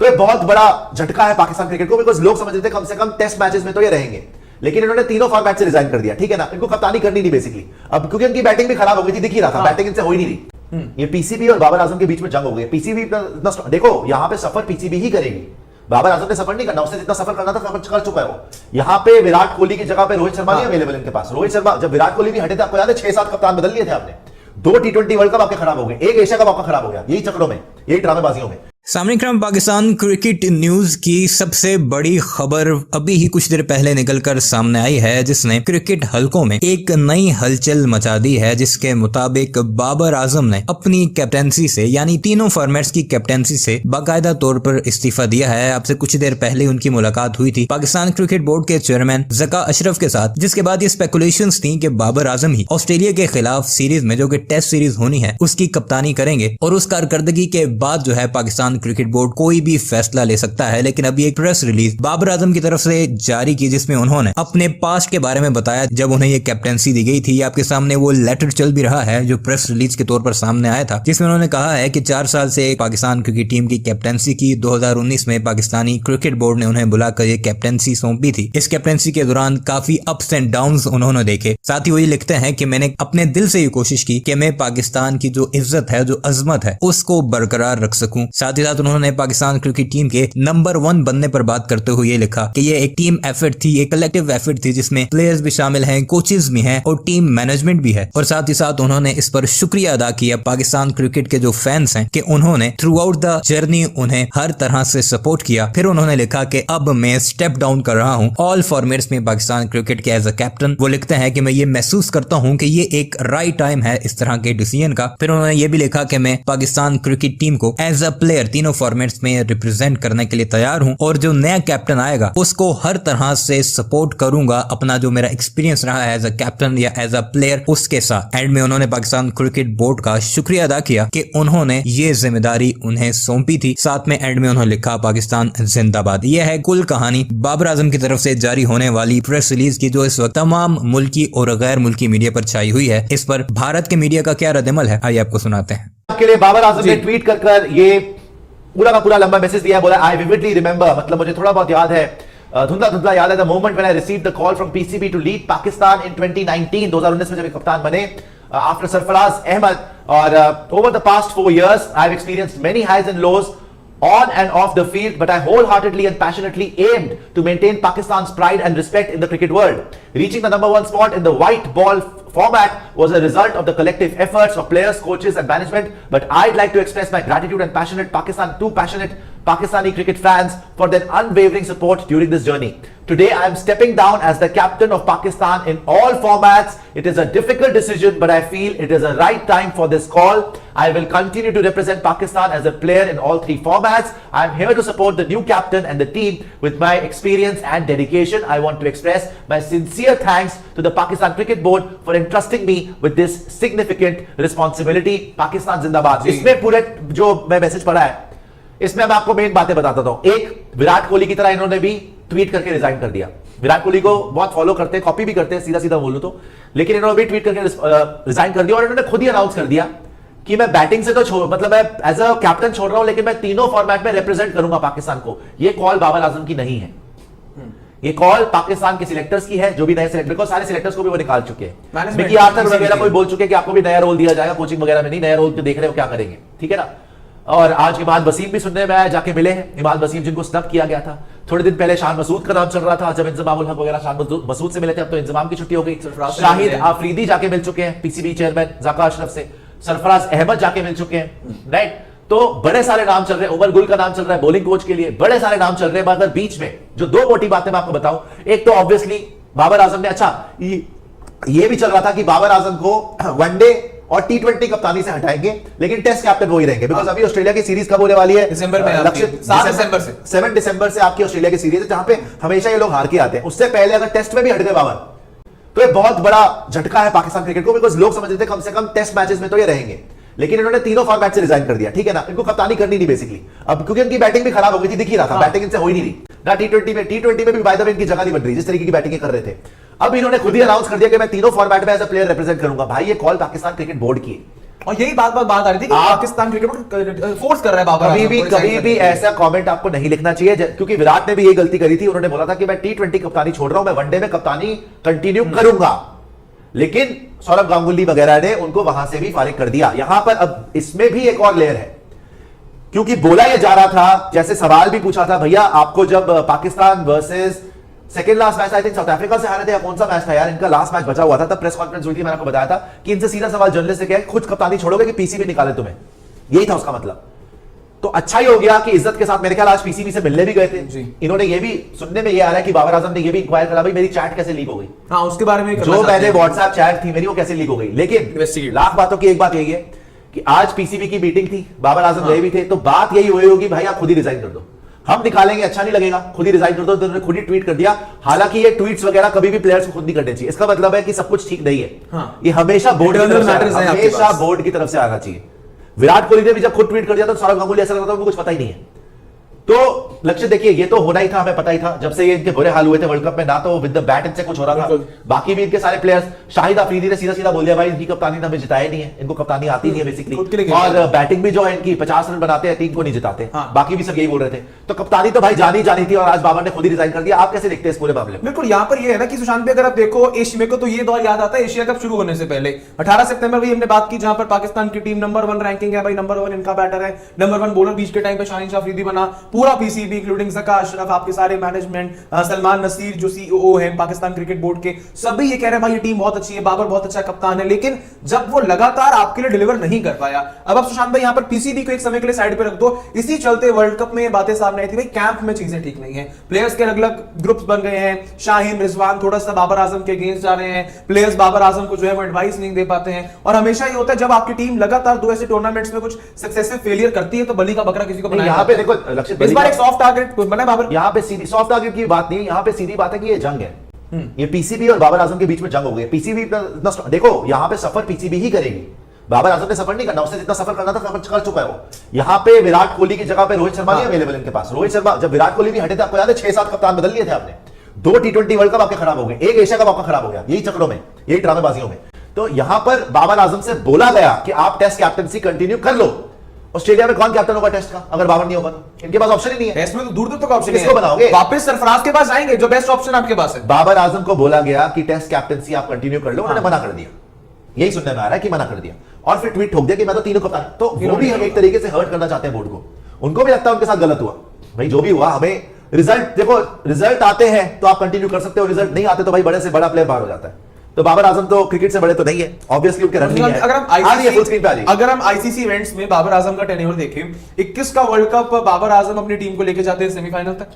तो ये बहुत बड़ा झटका है पाकिस्तान क्रिकेट को, बिकॉज लोग समझ रहे थे कम से कम टेस्ट मैचेस में तो ये रहेंगे, लेकिन इन्होंने तीनों फॉर्मेट से रिजाइन कर दिया। ठीक है ना, इनको कप्तानी करनी नहीं बेसिकली अब, क्योंकि उनकी बैटिंग भी खराब हो गई थी, दिख ही रहा था बैटिंग इनसे हो ही नहीं रही। ये पीसीबी और बाबर आजम के बीच में जंग हो गई। पीसीबी देखो यहां पे सफर पीसीबी ही करेगी, बाबर आजम ने सफर नहीं करना, उसने जितना सफर करना था कर चुका है वो। यहाँ पे विराट कोहली की जगह पे रोहित शर्मा नहीं अवेलेबल इनके पास। रोहित शर्मा जब विराट कोहली भी हटे थे, आपको याद है 6-7 कप्तान बदल लिए थे आपने, 2 T20 वर्ल्ड कप आपके खराब हो गए, एक एशिया कप आपका खराब हो गया, यही चक्रों में, यही ड्रामेबाजियों में। सामने क्रम पाकिस्तान क्रिकेट न्यूज की सबसे बड़ी खबर अभी ही कुछ देर पहले निकलकर सामने आई है, जिसने क्रिकेट हलकों में एक नई हलचल मचा दी है, जिसके मुताबिक बाबर आजम ने अपनी कैप्टेंसी से यानी तीनों फॉर्मेट्स की कैप्टेंसी से बाकायदा तौर पर इस्तीफा दिया है। आपसे कुछ देर पहले उनकी मुलाकात हुई थी पाकिस्तान क्रिकेट बोर्ड के चेयरमैन ज़का अशरफ के साथ, जिसके बाद ये स्पेकुलेशंस थी कि बाबर आजम ही ऑस्ट्रेलिया के खिलाफ सीरीज में, जो कि टेस्ट सीरीज होनी है, उसकी कप्तानी करेंगे और उस कारकर्दगी के बाद जो है पाकिस्तान क्रिकेट बोर्ड कोई भी फैसला ले सकता है। लेकिन अभी एक प्रेस रिलीज बाबर आजम की तरफ से जारी की, जिसमें उन्होंने अपने पास्ट के बारे में बताया जब उन्हें ये कैप्टेंसी दी गई थी। आपके सामने वो लेटर चल भी रहा है जो प्रेस रिलीज के तौर पर सामने आया था, जिसमें उन्होंने कहा है कि 4 साल से पाकिस्तान क्रिकेट टीम की कैप्टेंसी की। 2019 में पाकिस्तानी क्रिकेट बोर्ड ने उन्हें बुलाकर ये कैप्टेंसी सौंपी थी। इस कैप्टेंसी के दौरान काफी अप्स एंड डाउन्स उन्होंने देखे। साथ ही वो ये लिखते हैं कि मैंने अपने दिल से ये कोशिश की कि मैं पाकिस्तान की जो इज्जत है, जो अजमत है, उसको बरकरार रख सकूं। साथ ही साथ उन्होंने पाकिस्तान क्रिकेट टीम के नंबर 1 बनने पर बात करते हुए ये लिखा कि ये एक टीम एफर्ट थी, एक कलेक्टिव एफर्ट थी, जिसमें प्लेयर्स भी शामिल हैं, कोचेस भी हैं और टीम मैनेजमेंट भी है। और साथ ही साथ उन्होंने इस पर शुक्रिया अदा किया पाकिस्तान क्रिकेट के जो फैंस हैं कि उन्होंने थ्रू आउट द जर्नी उन्हें हर तरह से सपोर्ट किया। फिर उन्होंने लिखा कि अब मैं स्टेप डाउन कर रहा हूं ऑल फॉर्मेट्स में पाकिस्तान क्रिकेट के एज अ कैप्टन। वो लिखते हैं कि मैं ये महसूस करता हूं कि ये एक राइट टाइम है इस तरह के डिसीजन का। फिर उन्होंने ये भी लिखा कि मैं पाकिस्तान क्रिकेट टीम को एज अ प्लेयर तीनों फॉर्मेट्स में रिप्रेजेंट करने के लिए तैयार हूं और जो नया कैप्टन आएगा उसको हर तरह से सपोर्ट करूंगा, अपना जो मेरा एक्सपीरियंस रहा है एज अ कैप्टन या एज अ प्लेयर उसके साथ। एंड में उन्होंने पाकिस्तान क्रिकेट बोर्ड का शुक्रिया अदा किया कि उन्होंने ये जिम्मेदारी उन्हें सौंपी थी। साथ में एंड में उन्होंने लिखा पाकिस्तान जिंदाबाद। यह है कुल कहानी बाबर आजम की तरफ से जारी होने वाली प्रेस रिलीज की, जो इस वक्त तमाम मुल्की और गैर मुल्की मीडिया पर छाई हुई है। इस पर भारत के मीडिया का क्या रद्दअमल है, आइए आपको सुनाते हैं। आपके लिए बाबर आजम ने ट्वीट कर ये पूरा का पूरा लंबा मैसेज दिया, बोला आई विविडली रिमेंबर, मतलब मुझे थोड़ा बहुत याद है, धुंधला धुंधला याद है, the moment when I received the call from PCB to lead Pakistan in 2019, 2019 में जब कप्तान बने आफ्टर सरफराज अहमद, और over the past 4 years I have experienced many highs and lows on and off the field, but I wholeheartedly and passionately aimed to maintain Pakistan's pride and respect in the cricket world. Reaching the number 1 spot in the white ball format was a result of the collective efforts of players, coaches and management, but I'd like to express my gratitude and passionate Pakistani cricket fans for their unwavering support during this journey. Today I am stepping down as the captain of Pakistan in all formats. It is a difficult decision, but I feel it is a right time for this call. I will continue to represent Pakistan as a player in all 3 formats. I am here to support the new captain and the team with my experience and dedication. I want to express my sincere thanks to the Pakistan Cricket Board for entrusting me with this significant responsibility. Pakistan Zindabad. इसमें पूरे जो मैं message पढ़ा है, इसमें मैं आपको main बातें बताता हूं। एक, विराट कोहली की तरह इन्होंने भी ट्वीट करके रिजाइन कर दिया। विराट कोहली को बहुत फॉलो करते हैं, कॉपी भी करते हैं, सीधा सीधा बोलूं तो, लेकिन इन्होंने भी ट्वीट करके रिजाइन कर दिया और इन्होंने खुद ही अनाउंस कर दिया कि मैं बैटिंग से तो छोड़, मतलब मैं एज अ कैप्टन छोड़ रहा हूं, लेकिन मैं तीनों फॉर्मेट में रिप्रेजेंट करूंगा पाकिस्तान को। यह कॉल बाबर आजम की नहीं है, ये कॉल पाकिस्तान के सिलेक्टर्स की है, जो भी नए सिलेक्टर को, सारे सिलेक्टर्स को भी वो निकाल चुके हैं। मिकी आर्थर वगैरह कोई बोल चुके हैं कि आपको भी नया रोल दिया जाएगा, कोचिंग वगैरह में नहीं, नया रोल तो देख रहे हो क्या करेंगे, ठीक है ना। और आज इमाद वसीम भी सुनने में आया, जाके मिले हैं इमाद वसीम, जिनको स्नब किया गया था। थोड़े दिन पहले शान मसूद का नाम चल रहा था, जब इंजमाम उल हक वगैरह शान मसूद से मिले थे, अब तो इंजमाम की छुट्टी हो गई। शाहिद आफरीदी जाके मिल चुके हैं पीसीबी चेयरमैन ज़का अशरफ से, सरफराज अहमद जाके मिल चुके हैं, राइट। तो बड़े सारे नाम चल रहे हैं, उमर गुल का नाम चल रहा है बॉलिंग कोच के लिए, बड़े सारे नाम चल रहे हैं। मगर बीच में जो 2 मोटी बातें मैं आपको बताऊं, एक तो ऑब्वियसली बाबर आजम ने, अच्छा ये भी चल रहा था कि बाबर आजम को वनडे और T20 कप्तानी से हटाएंगे, लेकिन टेस्ट कैप्टन वो ही रहेंगे, बिकॉज अभी ऑस्ट्रेलिया की सीरीज कब होने वाली है? दिसंबर में, 7 दिसंबर से आपकी ऑस्ट्रेलिया की सीरीज है, जहां पे हमेशा ये लोग हार के आते हैं। उससे पहले अगर टेस्ट में भी हट गए बाबर, तो ये बहुत बड़ा झटका है पाकिस्तान क्रिकेट को, बिकॉज लोग समझ रहे थे कम से कम टेस्ट मैचेस में तो ये रहेंगे, लेकिन इन्होंने तीनों फॉर्मेट से रिजाइन कर दिया। ठीक है ना, इनको कप्तानी करनी नहीं बेसिकली अब, क्योंकि उनकी बैटिंग भी खराब हो गई थी, दिख ही रहा था बैटिंग इनसे हो ही नहीं रही ना। T20 में भी बाय द वे इनकी जगह नहीं बन रही जिस तरीके की बैटिंग कर रहे थे। अब इन्होंने खुद ही अनाउंस कर दिया कि मैं तीनों फॉर्मेट में एज अ प्लेयर रिप्रेजेंट करूंगा। भाई ये कॉल पाकिस्तान क्रिकेट बोर्ड की है, और यही बात आ रही थी कि पाकिस्तान क्रिकेट बोर्ड फोर्स कर रहा है बाबर आजम को कभी भी ऐसा कमेंट आपको नहीं लिखना चाहिए, क्योंकि विराट ने भी ये गलती करी थी। उन्होंने बोला था कि मैं T20 कप्तानी छोड़ रहा हूं, मैं वनडे में कप्तानी कंटिन्यू करूंगा, लेकिन सौरभ गांगुली वगैरह ने उनको वहां से भी फारिग कर दिया। यहां पर अब इसमें भी एक और लेयर है, क्योंकि बोला यह जा रहा था, जैसे सवाल भी पूछा था, भैया आपको जब Pakistan versus second last match I think south Africa से हारे थे, या कौन सा मैच था यार, इनका लास्ट मैच बचा हुआ था, तब प्रेस कॉन्फ्रेंस हुई थी, मैंने आपको बताया था कि इनसे सीधा सवाल जर्नलिस्ट से किया, खुद कप्तानी छोड़ोगे कि पीसीबी निकाले तुम्हें, यही था उसका मतलब। तो अच्छा ही हो गया कि इज्जत के साथ मेरे ख्याल आज पीसीबी से मिलने भी गए थे। इन्होंने ये भी सुनने में ये आ रहा है कि बाबर आजम ने ये भी इंक्वायर करा, भाई मेरी चैट कैसे लीक हो गई, हाँ उसके बारे में जो मैंने व्हाट्सएप चैट थी मेरी वो कैसे लीक हो गई। लेकिन लाख बातों की एक बात यही है कि आज पीसीबी की मीटिंग थी, बाबर आजम गए भी थे, तो बात यही हुई होगी भाई आप खुद ही रिजाइन कर दो, हम निकालेंगे, अच्छा नहीं लगेगा, खुद ही रिजाइन कर दो। तो उन्होंने खुद ही ट्वीट कर दिया। हालांकि ये ट्वीट्स वगैरह कभी भी प्लेयर्स को खुद नहीं करने चाहिए, इसका मतलब है कि सब कुछ ठीक नहीं है। हाँ। ये हमेशा बोर्ड की तरफ से आना चाहिए। विराट कोहली ने भी जब खुद ट्वीट कर दिया तो सौरभ गांगुली ऐसा लगता था उनको कुछ पता ही नहीं है। तो लक्ष्य देखिए, ये तो होना ही था, हमें पता ही था, जब से ये इनके बुरे हाल हुए थे वर्ल्ड कप में, ना तो विद द बैट इनसे कुछ हो रहा था, बाकी भी इनके सारे प्लेयर्स, शाहिद अफरीदी ने सीधा सीधा बोल दिया भाई इनकी कप्तानी हमें जिताया नहीं है, इनको कप्तानी आती नहीं है बेसिकली, और बैटिंग भी जो है इनकी 50 रन बनाते हैं, टीम को नहीं जिताते, बाकी भी सब यही बोल रहे थे। तो कप्तानी तो भाई जानी जानी थी, और आज बाबर ने खुद ही रिजाइन कर दिया। आप कैसे देखते हैं इस पूरे मामले में? बिल्कुल, यहाँ पर ये है ना कि सुशांत भी अगर आप देखो, मेरे को तो ये दौर याद आता है एशिया कप शुरू होने से पहले 18 सितंबर भी हमने बात की, जहां पर पाकिस्तान की टीम नंबर 1 रैंकिंग है भाई, नंबर 1 इनका बैटर है, नंबर 1 बॉलर बीच के टाइम पे शाहीन शाह अफरीदी बना, पूरा पीसीबी इंक्लूडिंग ज़का अशरफ, आपके सारे मैनेजमेंट, सलमान नसीर जो सीईओ हैं पाकिस्तान क्रिकेट बोर्ड के, सभी ये कह रहे हैं भाई ये टीम बहुत अच्छी है, बाबर बहुत अच्छा कप्तान है, लेकिन जब वो लगातार आपके लिए डिलीवर नहीं कर पाया, अब आप सुशांत भाई यहाँ पर पीसीबी को एक समय के लिए साइड पे रख दो। इसी चलते वर्ल्ड कप में ये बातें सामने आई थी भाई कैंप में चीजें ठीक नहीं है, प्लेयर्स के अलग अलग ग्रुप्स बन गए हैं, शाहीन रिजवान थोड़ा सा बाबर आजम के अगेंस्ट जा रहे हैं, प्लेयर्स बाबर आजम को जो है वो एडवाइस नहीं दे पाते हैं, और हमेशा ये होता है जब आपकी टीम लगातार 2 ऐसे टूर्नामेंट्स में कुछ सक्सेसिव फेलियर करती है तो बलि का बकरा किसी को बनाया। यहाँ पे देखो लक्ष्य, इस बार एक सॉफ्ट टारगेट बना बाबर, यहाँ पे सीधी सॉफ्ट टारगेट की बात नहीं, यहाँ पे सीधी बात है कि ये जंग है, ये पीसीबी और बाबर आजम के बीच में जंग हो गई है। पीसीबी देखो यहाँ पे सफर पीसीबी ही करेगी, बाबर आजम ने सफर नहीं करना, उसने जितना सफर करना था सफर कर चुका है वो। यहाँ पे विराट कोहली की जगह पे रोहित शर्मा नहीं अवेलेबल इनके पास। रोहित शर्मा जब विराट कोहली भी हटे थे, आपको याद है 6-7 कप्तान बदल लिए थे आपने, 2 T20 वर्ल्ड कप आपके खराब हो गए, एक एशिया कप आपका खराब हो गया, यही चक्रों में, यही ड्रामेबाजियों में। तो यहाँ पर बाबर आजम से बोला गया कि आप टेस्ट कैप्टनसी कंटिन्यू कर लो। ऑस्ट्रेलिया में कौन कैप्टन होगा टेस्ट का अगर बाबर नहीं होगा तो? इनके पास ऑप्शन ही नहीं है, टेस्ट में तो दूर दूर तक ऑप्शन किसको बनाओगे? वापस सरफराज के पास जाएंगे जो बेस्ट ऑप्शन आपके पास है। बाबर आजम को बोला गया कि टेस्ट कैप्टनसी आप कंटिन्यू कर लो, उन्होंने मना कर दिया, यही सुनने में आ रहा है कि मना कर दिया, और फिर ट्वीट ठोक दिया कि मैं तो तीनों कप्तान। तो वो भी हम एक तरीके से हर्ट करना चाहते हैं बोर्ड को, उनको भी लगता है उनके साथ गलत हुआ। भाई जो भी हुआ, हमें रिजल्ट देखो, रिजल्ट आते हैं तो आप कंटिन्यू कर सकते हो, रिजल्ट नहीं आते तो भाई बड़े से बड़ा प्लेयर बाहर हो जाता है। तो बाबर आजम तो क्रिकेट से बड़े तो नहीं है, ऑब्वियसली उनके रन नहीं है। अगर हम आईसीसी इवेंट्स में बाबर आजम का टेन्योर देखें, 21 का वर्ल्ड कप बाबर आजम अपनी टीम को लेके जाते हैं सेमीफाइनल तक,